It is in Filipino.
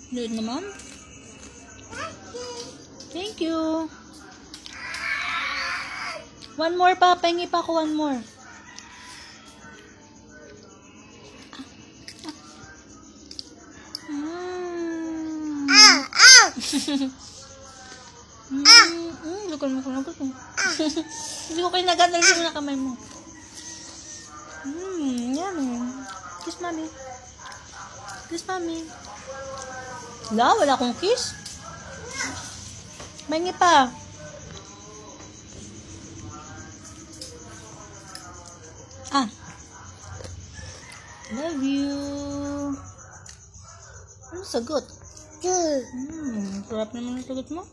Luid naman. Thank you. One more pa. Pahingi pa ako one more. Hindi ko kinagandal yung kamay mo. Yummy. Kiss mommy. Kiss mommy. Wala akong kiss. Pahingi pa. Love you. Ano sagot? Sarap naman ang sagot mo.